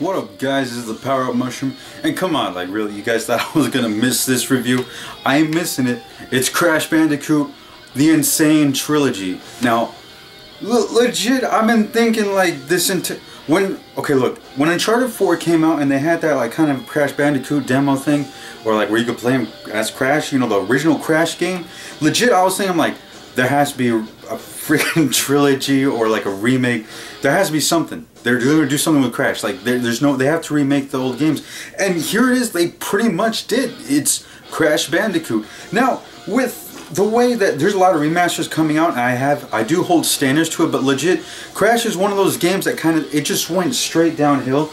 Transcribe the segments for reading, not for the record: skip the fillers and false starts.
What up guys, this is the Power Up Mushroom, and come on, like really, you guys thought I was gonna miss this review? I ain't missing it. It's Crash Bandicoot, the Insane Trilogy. Now, legit, I've been thinking like this when Uncharted 4 came out and they had that like kind of Crash Bandicoot demo thing, or like where you could play him as Crash, you know, the original Crash game. Legit, I was thinking like, there has to be a freaking trilogy or like a remake. There has to be something. They're gonna do something with Crash. Like they have to remake the old games. And here it is, they pretty much did. It's Crash Bandicoot. Now, with the way that there's a lot of remasters coming out, and I do hold standards to it, but legit, Crash is one of those games that it just went straight downhill,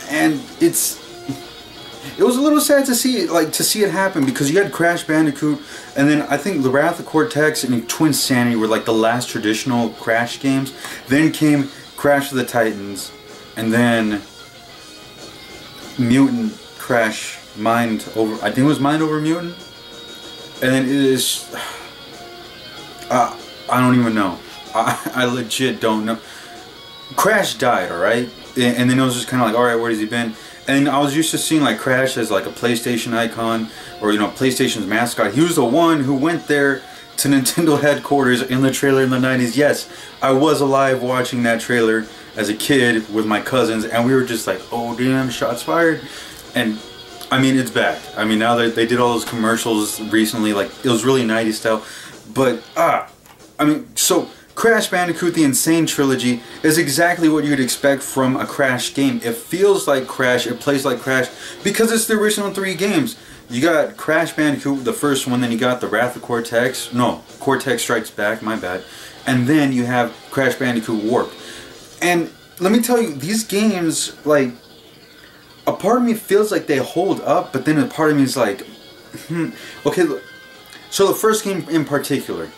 and it was a little sad to see it happen, because you had Crash Bandicoot, and then I think the Wrath of Cortex and Twin Sanity were like the last traditional Crash games. Then came Crash of the Titans, and then Mutant Crash Mind Over, I think it was Mind Over Mutant, and then it is I don't even know. I legit don't know. Crash died, alright, and then it was just kind of like, alright, where has he been? And I was used to seeing like Crash as like a PlayStation icon, or you know, PlayStation's mascot. He was the one who went there to Nintendo headquarters in the trailer in the 90s. Yes, I was alive watching that trailer as a kid with my cousins, and we were just like, oh damn, shots fired. And I mean, it's back. I mean, now that they did all those commercials recently, like it was really 90s style. But I mean, so Crash Bandicoot, the Insane Trilogy is exactly what you'd expect from a Crash game. It feels like Crash, it plays like Crash, because it's the original 3 games. You got Crash Bandicoot, the first one, then you got the Wrath of Cortex, no, Cortex Strikes Back, my bad, and then you have Crash Bandicoot Warped. And let me tell you, these games, like, a part of me feels like they hold up, but then a part of me is like, okay, so the first game in particular,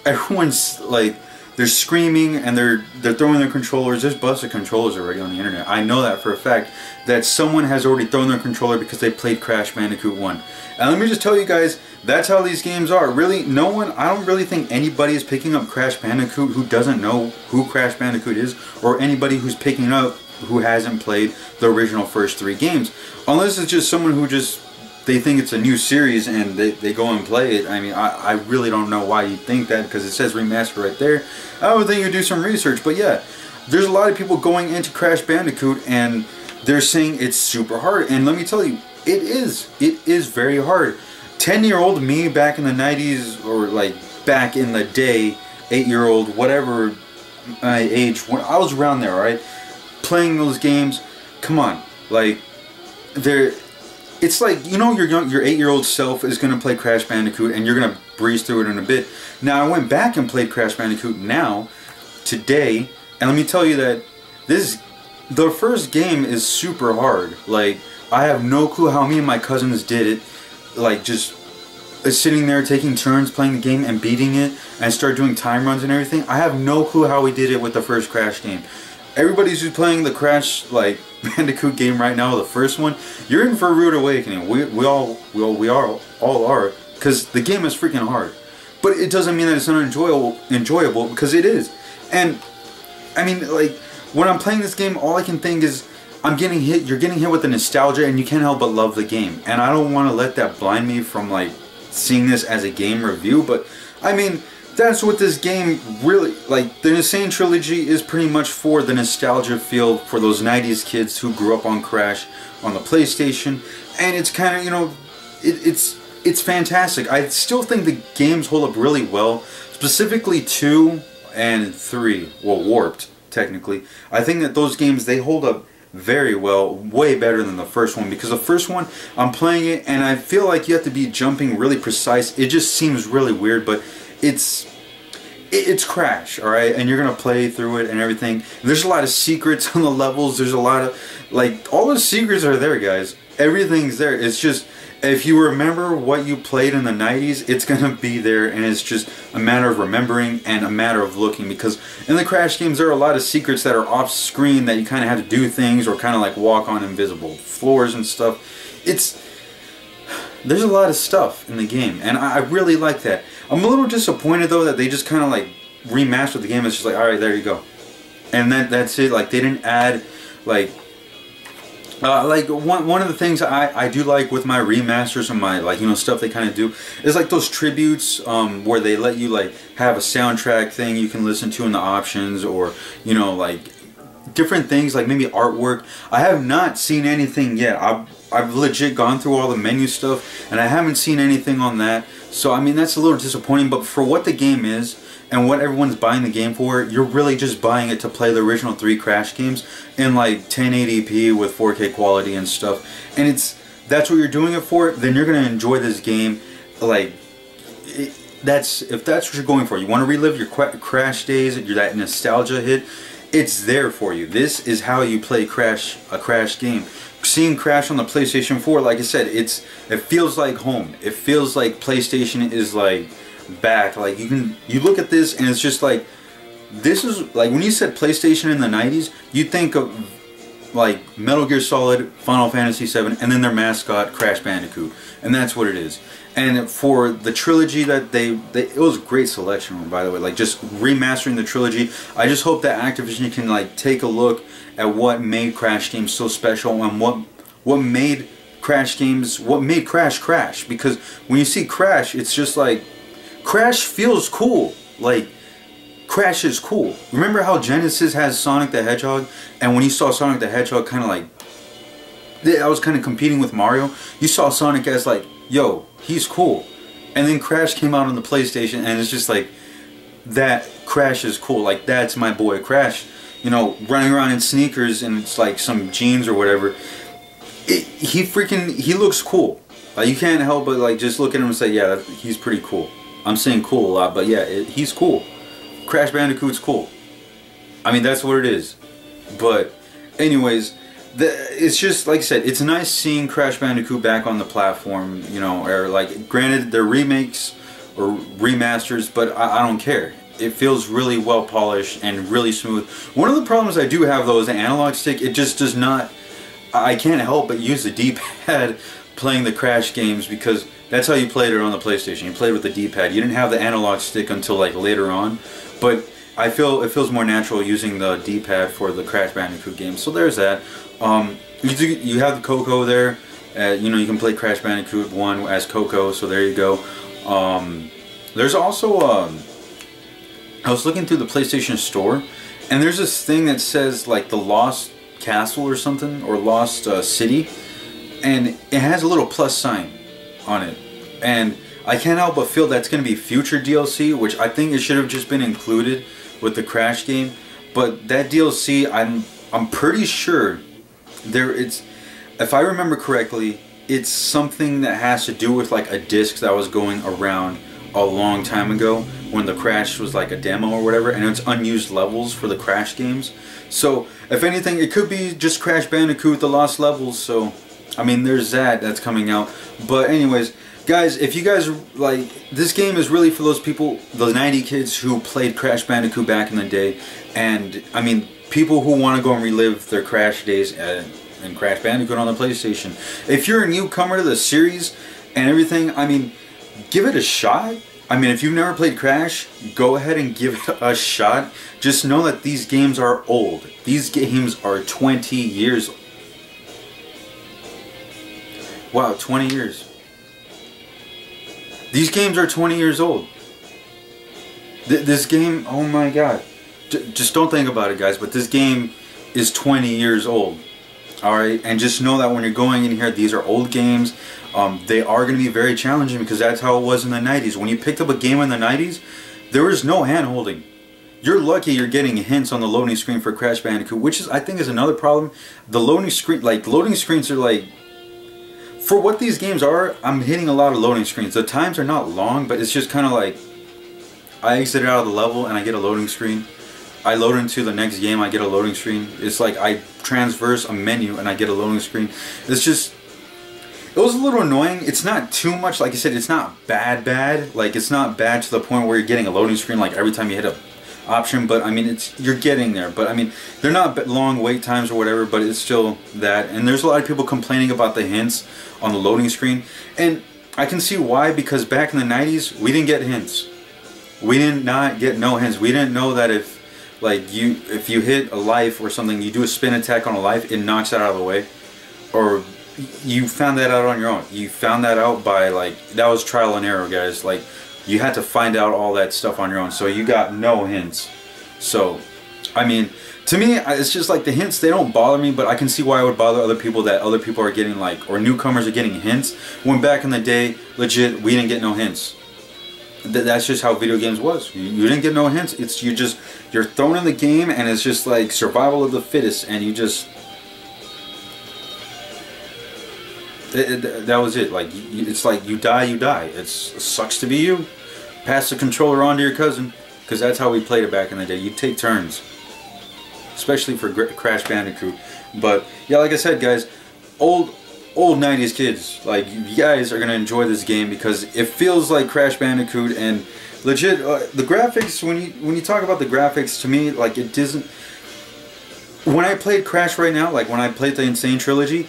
everyone's like, they're screaming and they're throwing their controllers. There's busted controllers already on the internet. I know that for a fact, that someone has already thrown their controller because they played Crash Bandicoot 1. And let me just tell you guys, that's how these games are. Really, no one, I don't really think anybody is picking up Crash Bandicoot who doesn't know who Crash Bandicoot is, or anybody who's picking up who hasn't played the original first 3 games. Unless it's just someone who they think it's a new series and they go and play it. I mean, I really don't know why you think that, because it says remaster right there. I would think you'd do some research, but yeah, there's a lot of people going into Crash Bandicoot and they're saying it's super hard, and let me tell you, it is very hard. 10-year-old me back in the 90s, or like back in the day, 8-year-old, whatever my age, when I was around there, right, playing those games, come on, like, it's like, you know, your 8-year-old self is going to play Crash Bandicoot and you're going to breeze through it in a bit. Now, I went back and played Crash Bandicoot today, and let me tell you that the first game is super hard. Like, I have no clue how me and my cousins did it. Like, just sitting there taking turns playing the game and beating it and start doing time runs and everything. I have no clue how we did it with the first Crash game. Everybody's who's playing the Crash Bandicoot game right now, the first one, you're in for a rude awakening. We all are, because the game is freaking hard. But it doesn't mean that it's not enjoyable, because it is. And I mean, like, when I'm playing this game, all I can think is, you're getting hit with the nostalgia, and you can't help but love the game. And I don't want to let that blind me from like seeing this as a game review, but I mean, that's what this game really, like, the Insane Trilogy is pretty much for the nostalgia feel for those 90s kids who grew up on Crash on the PlayStation, and it's kind of, you know, it's fantastic. I still think the games hold up really well, specifically 2 and 3, well, Warped, technically. I think that those games, they hold up very well, way better than the first one, because the first one, I'm playing it, and I feel like you have to be jumping really precise. It just seems really weird, but it's Crash, alright, and you're gonna play through it and everything. And there's a lot of secrets on the levels. There's a lot of, like, all the secrets are there, guys. Everything's there. It's just, if you remember what you played in the 90s, it's gonna be there, and it's just a matter of remembering and a matter of looking, because in the Crash games there are a lot of secrets that are off screen that you kind of have to do things, or kind of like walk on invisible floors and stuff. There's a lot of stuff in the game, and I really like that. I'm a little disappointed though that they just kind of like remastered the game. It's just like, alright, there you go. And that's it. Like, they didn't add like Like one of the things I do like with my remasters and my, like, you know, stuff they kind of do is like those tributes where they let you like have a soundtrack thing you can listen to in the options, or, you know, like different things like maybe artwork. I have not seen anything yet. I've legit gone through all the menu stuff and I haven't seen anything on that. So I mean, that's a little disappointing, but for what the game is and what everyone's buying the game for, you're really just buying it to play the original 3 Crash games in like 1080p with 4K quality and stuff. And that's what you're doing it for, then you're going to enjoy this game. Like, if that's what you're going for. You want to relive your Crash days, that nostalgia hit, it's there for you. This is how you play a Crash game. Seeing Crash on the PlayStation 4, like I said, it feels like home. It feels like PlayStation is like back. Like you look at this and it's just like, this is like when you said PlayStation in the 90s, you think of like Metal Gear Solid, Final Fantasy 7, and then their mascot Crash Bandicoot, and that's what it is. And for the trilogy that it was a great selection, by the way, like just remastering the trilogy. I just hope that Activision can like take a look at what made Crash games so special and what made Crash games, what made Crash Crash. Because when you see Crash, it's just like, Crash feels cool. Like, Crash is cool. Remember how Genesis has Sonic the Hedgehog? And when you saw Sonic the Hedgehog kind of like, I was kind of competing with Mario, you saw Sonic as like, yo, he's cool. And then Crash came out on the PlayStation and it's just like, that Crash is cool. Like, that's my boy Crash. You know, running around in sneakers and it's like some jeans or whatever. He looks cool. Like, you can't help but like just look at him and say, yeah, he's pretty cool. I'm saying cool a lot, but yeah, he's cool. Crash Bandicoot's cool. I mean, that's what it is. But anyways, it's just, like I said, it's nice seeing Crash Bandicoot back on the platform, you know, or like, granted, they're remakes or remasters, but I don't care. It feels really well polished and really smooth. One of the problems I do have though is the analog stick. It just does not, I can't help but use the D-pad playing the Crash games, because that's how you played it on the PlayStation. You played with the D-pad. You didn't have the analog stick until like later on. But I feel it feels more natural using the D-pad for the Crash Bandicoot games. So there's that. You have the Coco there. You know, you can play Crash Bandicoot 1 as Coco. So there you go. There's also I was looking through the PlayStation Store, and there's this thing that says like the Lost Castle or something, or Lost City, and it has a little plus sign on it, and I can't help but feel that's going to be future DLC, which I think it should have just been included with the Crash game. But that DLC, I'm pretty sure if I remember correctly, it's something that has to do with like a disc that was going around a long time ago when the Crash was like a demo or whatever, and it's unused levels for the Crash games. So if anything, it could be just Crash Bandicoot the Lost Levels. So I mean, there's that's coming out. But anyways, guys, if you guys like, this game is really for those people, the 90 kids who played Crash Bandicoot back in the day, and I mean, people who want to go and relive their Crash days and Crash Bandicoot on the PlayStation. If you're a newcomer to the series and everything, I mean, give it a shot. I mean, if you've never played Crash, go ahead and give it a shot. Just know that these games are old. These games are 20 years old. Wow, 20 years. These games are 20 years old. This game, oh my god. Just don't think about it, guys, but this game is 20 years old. Alright, and just know that when you're going in here, these are old games. They are going to be very challenging, because that's how it was in the 90s. When you picked up a game in the 90s, there was no hand-holding. You're lucky you're getting hints on the loading screen for Crash Bandicoot, which is, I think, is another problem. The loading screen, like, loading screens are like, for what these games are, I'm hitting a lot of loading screens. The times are not long, but it's just kind of like, I exit out of the level and I get a loading screen. I load into the next game, I get a loading screen. It's like I transverse a menu and I get a loading screen. It's just, it was a little annoying. It's not too much, like I said, it's not bad. Like, it's not bad to the point where you're getting a loading screen like every time you hit a option, but I mean, you're getting there. But I mean, they're not long wait times or whatever, but it's still that. And there's a lot of people complaining about the hints on the loading screen, and I can see why, because back in the 90s we didn't get hints. We did not get no hints. We didn't know that if like if you hit a life or something, you do a spin attack on a life, it knocks it out of the way. or you found that out on your own. You found that out by, like, that was trial and error, guys. Like, you had to find out all that stuff on your own, so you got no hints. So, I mean, to me, it's just like the hints, they don't bother me, but I can see why it would bother other people, that other people are getting, like, or newcomers are getting hints, when back in the day, legit, we didn't get no hints. That's just how video games was. You didn't get no hints. It's you're thrown in the game, and it's just like survival of the fittest, and you just... that was it. Like, it's like you die, you die. It sucks to be you. Pass the controller on to your cousin, because that's how we played it back in the day. You take turns, especially for Crash Bandicoot. But yeah, like I said, guys, old 90s kids, like, you guys are gonna enjoy this game because it feels like Crash Bandicoot, and legit, the graphics, when you talk about the graphics, to me, like, it doesn't... When I played Crash right now, like when I played the Insane Trilogy,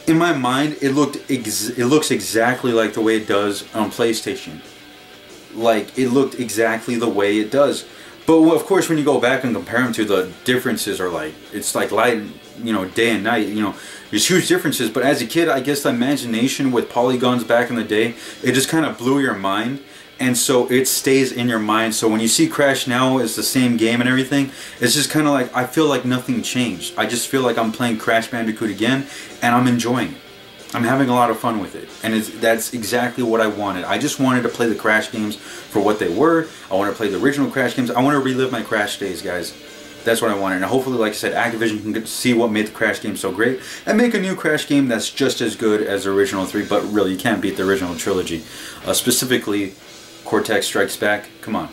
in my mind, it looks exactly like the way it does on PlayStation. Like, it looked exactly the way it does. But of course, when you go back and compare them to, the differences are like, it's like light, you know, day and night, you know, there's huge differences. But as a kid, I guess the imagination with polygons back in the day, it just kind of blew your mind. And so it stays in your mind. So when you see Crash now, it's the same game and everything, it's just kind of like, I feel like nothing changed. I just feel like I'm playing Crash Bandicoot again, and I'm enjoying it. I'm having a lot of fun with it, and that's exactly what I wanted. I just wanted to play the Crash games for what they were. I want to play the original Crash games. I want to relive my Crash days, guys. That's what I wanted. And hopefully, like I said, Activision can see what made the Crash game so great and make a new Crash game that's just as good as the original 3, but really, you can't beat the original trilogy. Specifically, Cortex Strikes Back. Come on.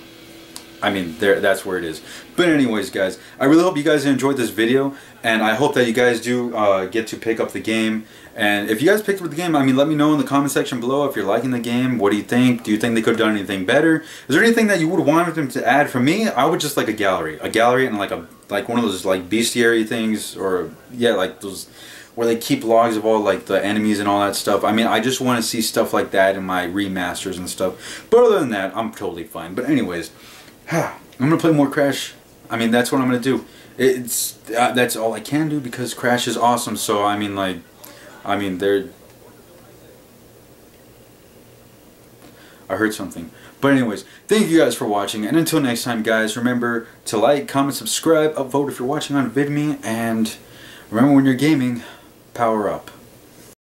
I mean, that's where it is. But anyways, guys, I really hope you guys enjoyed this video, and I hope that you guys do get to pick up the game. And if you guys picked up the game, I mean, let me know in the comment section below if you're liking the game. What do you think? Do you think they could have done anything better? Is there anything that you would want them to add? For me, I would just like a gallery and like one of those like bestiary things, or yeah, like those where they keep logs of all like the enemies and all that stuff. I mean, I just want to see stuff like that in my remasters and stuff. But other than that, I'm totally fine. But anyways, I'm gonna play more Crash. I mean, that's what I'm gonna do. That's all I can do because Crash is awesome. So I mean, like, I heard something. But anyways, thank you guys for watching, and until next time, guys, remember to like, comment, subscribe, upvote if you're watching on Vidme, and remember, when you're gaming, power up.